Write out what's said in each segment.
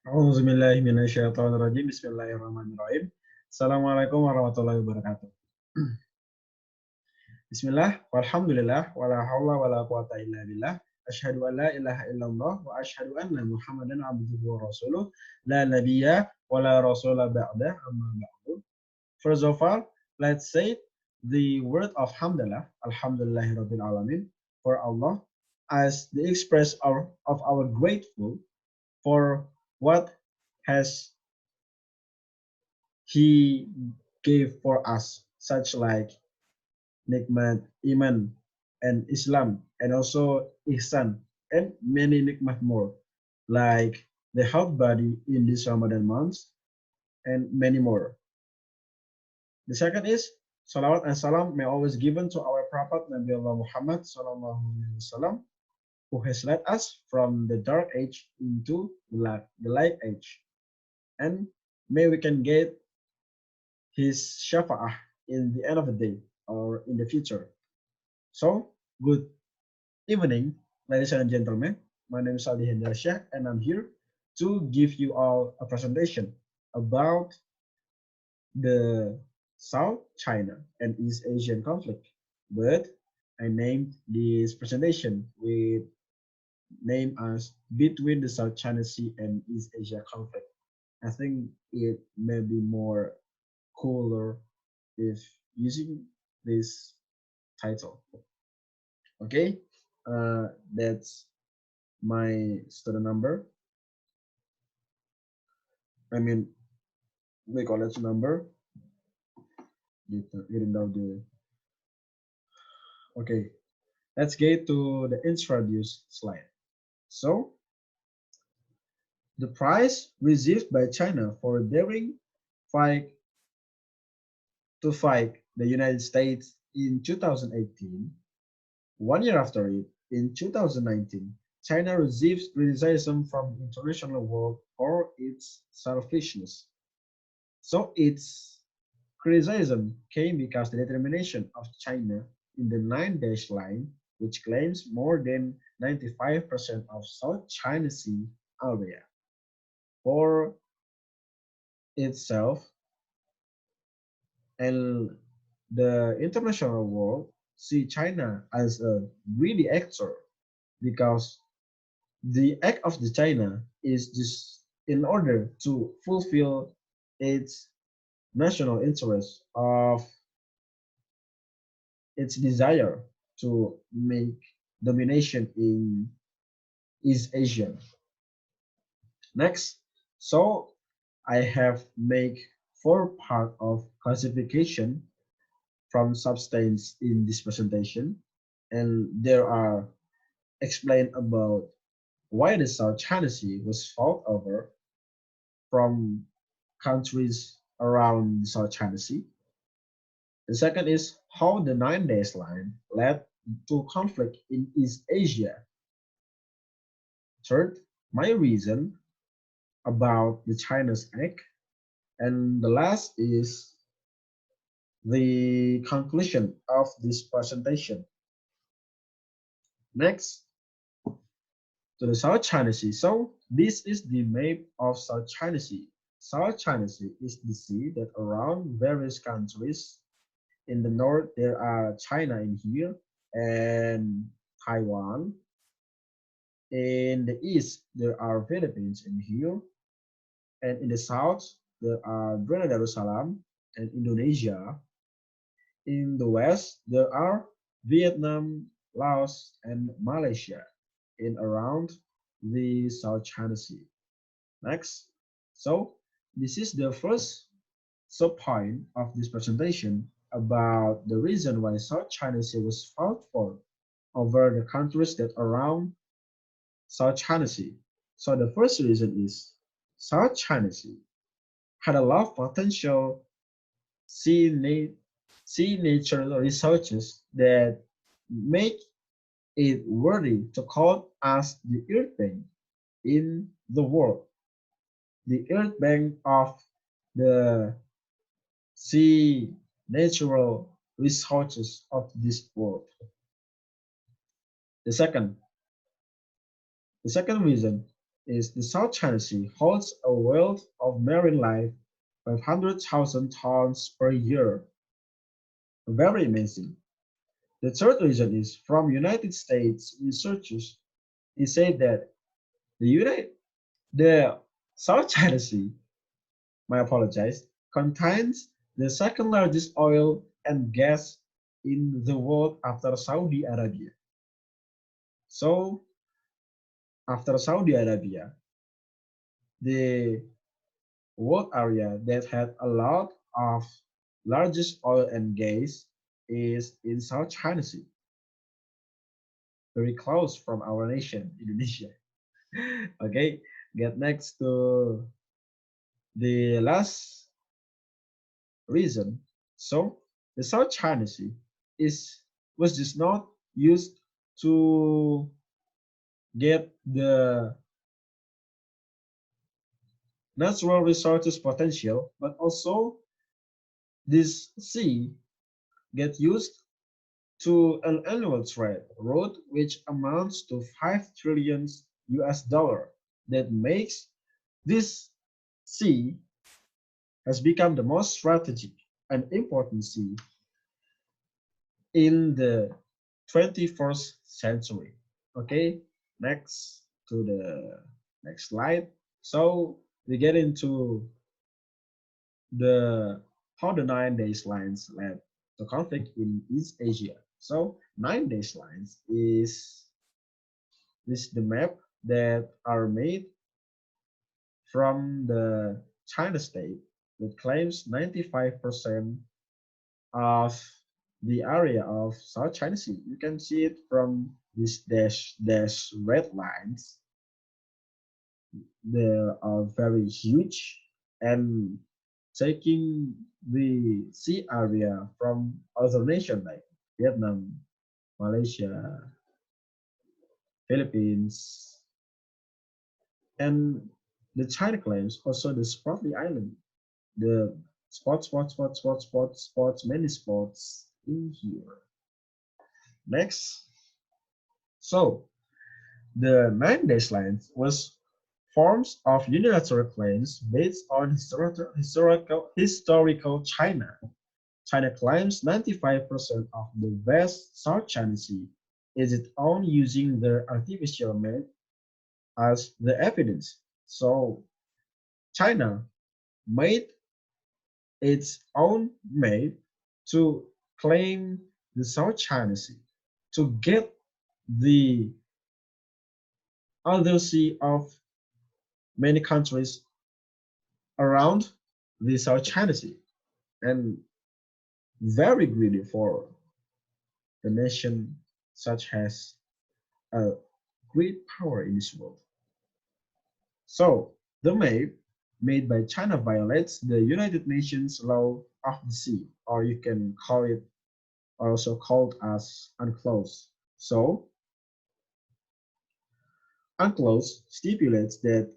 A'udzubillahiminasyaitonirrajim. Bismillahirrahmanirrahim. Assalamualaikum warahmatullahi wabarakatuh. Bismillah, walhamdulillah, wala hawla wala quwata illa billah. Asyhadu an la ilaha illallah wa asyhadu anna Muhammadan abduhu wa rasuluh. La nabiyya wa la rasula ba'da amma ba'du. First of all, let's say the word of hamdalah, alhamdulillahi rabbil alamin, for Allah as the express of our grateful for what has He gave for us, such like nikmat iman and Islam, and also ihsan, and many nikmat more, like the health body in this Ramadan month, and many more. The second is salawat and salam may always given to our Prophet Nabi Allah Muhammad sallallahu alaihi wasallam, who has led us from the dark age into the light age, and may we can get his shafa'ah in the end of the day or in the future. So, good evening, ladies and gentlemen. My name is Aldi Hendarsyah, and I'm here to give you all a presentation about the South China and East Asian conflict. But I named this presentation with name as Between the South China Sea and East Asia Conflict. I think it may be more cooler if using this title. Okay, that's my student number. I mean, the college number. Getting down the. Okay, let's get to the introduce slide. So, the prize received by China for daring fight to fight the United States in 2018. 1 year after it, in 2019, China receives criticism from the international world for its selfishness. So its criticism came because the determination of China in the 9-dash line, which claims more than 95% of South China Sea area for itself, and the international world see China as a greedy actor because the act of the China is just in order to fulfill its national interest of its desire to make domination in East Asia. Next, so I have make 4 part of classification from substance in this presentation, and there are explained about why the South China Sea was fought over from countries around the South China Sea. The second is how the 9-dash line led to conflict in East Asia. Third, my reason about the China's act. And the last is the conclusion of this presentation. Next, to the South China Sea. So this is the map of South China Sea. South China Sea is the sea that around various countries. In the north, there are China in here and Taiwan. In the east, there are Philippines in here. And in the south, there are Brunei Darussalam and Indonesia. In the west, there are Vietnam, Laos, and Malaysia in around the South China Sea. Next, so this is the first sub-point of this presentation about the reason why South China Sea was fought for over the countries that around South China Sea. So the first reason is South China Sea had a lot of potential sea natural resources that make it worthy to call as the Earth Bank in the world. The Earth Bank of the sea natural resources of this world. The second reason is the South China Sea holds a wealth of marine life, 500,000 tons per year. Very amazing. The third reason is from United States researchers. He said that the South China Sea, my apologize, contains the second largest oil and gas in the world after Saudi Arabia. So after Saudi Arabia, the world area that had a lot of largest oil and gas is in South China Sea, very close from our nation, Indonesia. Okay, get next to the last reason. So the South China Sea is was just not used to get the natural resources potential, but also this sea get used to an annual trade route which amounts to 5 trillion US dollar. That makes this sea has become the most strategic and important sea in the 21st century. Okay, next to the next slide. So we get into the how the 9 days lines led to conflict in East Asia. So 9 days lines is the map that are made from the China state that claims 95% of the area of South China Sea. You can see it from these dash red lines. They are very huge and taking the sea area from other nations like Vietnam, Malaysia, Philippines, and the China claims also the Spratly Island, the many spots in here. Next, so the 9 days lines was forms of unilateral claims based on historical China. China claims 95% of the vast South China Sea is its own using their artificial map as the evidence. So China made its own map to claim the South China Sea to get the other sea of many countries around the South China Sea and very greedy for the nation such as a great power in this world. So the map made by China violates the United Nations law of the sea, or you can call it also called as UNCLOS. So UNCLOS stipulates that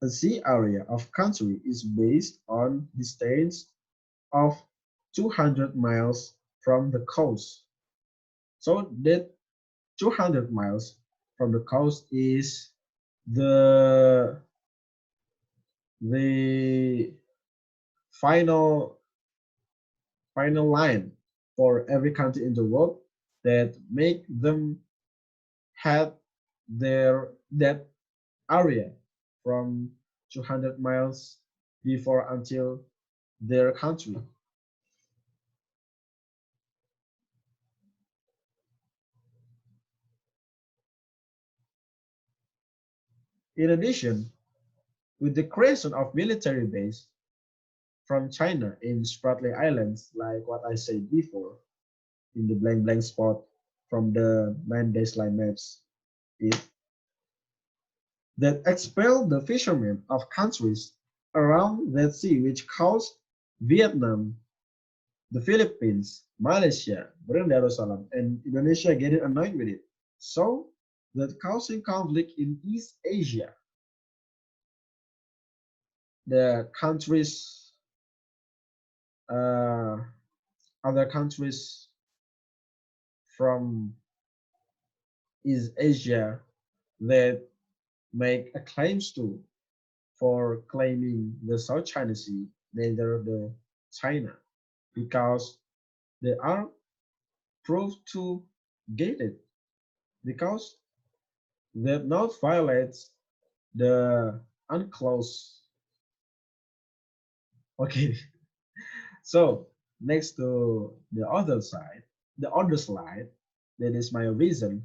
a sea area of country is based on distance of 200 miles from the coast. So that 200 miles from the coast is the the final line for every country in the world that make them have their that area from 200 miles before until their country. In addition, with the creation of military base from China in Spratly Islands, like what I said before, in the blank blank spot from the 9 days line maps, it that expelled the fishermen of countries around that sea, which caused Vietnam, the Philippines, Malaysia, Brunei Darussalam, and Indonesia getting annoyed with it. So that causing conflict in East Asia. The countries, uh, other countries from East Asia that make a claims to for claiming the South China Sea, neither the China, because they are proved to get it, because that not violates the unclosed. Okay, so next to the other slide, that is my reason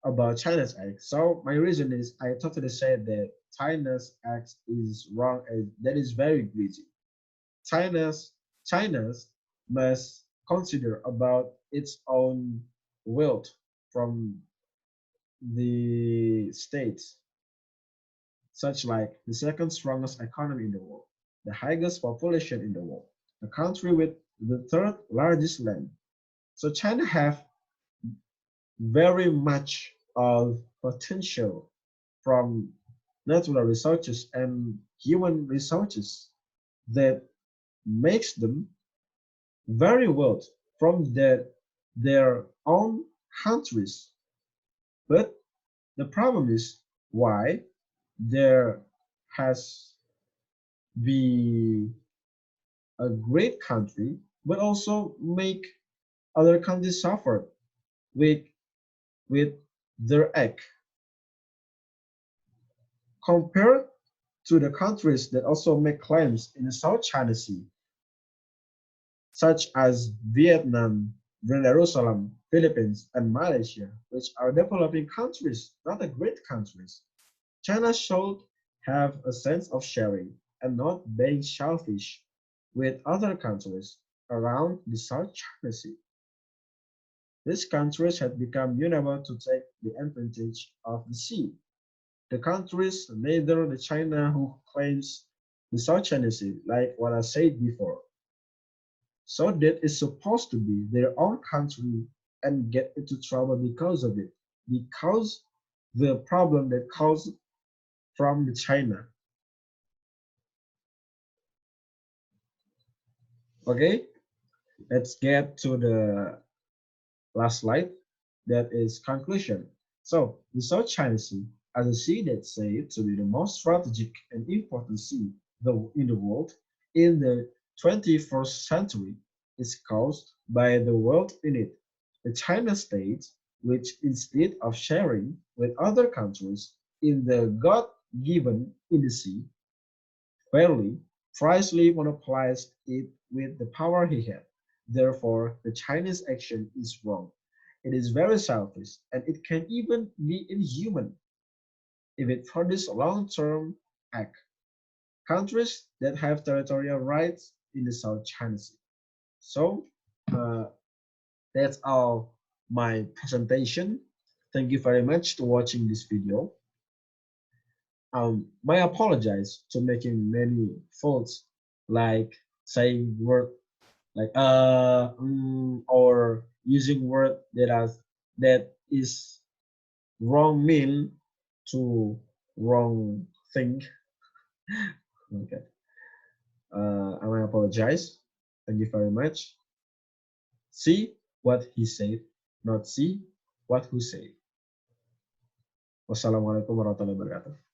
about China's act. So my reason is I totally said that China's act is wrong and that is very greedy. China's China's must consider about its own wealth from the states, such like the second strongest economy in the world, the highest population in the world, the country with the third largest land. So China have very much of potential from natural resources and human resources that makes them very well from their own countries. But the problem is why there has be a great country, but also make other countries suffer with with their act compared to the countries that also make claims in the South China Sea, such as Vietnam, Jerusalem, Philippines, and Malaysia, which are developing countries, not a great countries. China should have a sense of sharing and not being selfish with other countries around the South China Sea. These countries have become unable to take the advantage of the sea. The countries, neither the China who claims the South China Sea, like what I said before, so that is supposed to be their own country and get into trouble because of it, because the problem that caused from the China. Okay, let's get to the last slide. That is conclusion. So the South China Sea, as a sea that's said to be the most strategic and important sea in the world in the 21st century, is caused by the world in it. The China state, which instead of sharing with other countries in the God-given in the sea, fairly, precisely monopolized it with the power he had. Therefore, the Chinese action is wrong. It is very selfish, and it can even be inhuman if it produces long-term act. Countries that have territorial rights in the South China Sea. So uh, that's all my presentation. Thank you very much for watching this video. My apologize to making many faults like saying word like or using word that is wrong mean to wrong thing. Okay. I apologize. Thank you very much. See what he said, not see what who said. Wassalamualaikum warahmatullahi wabarakatuh.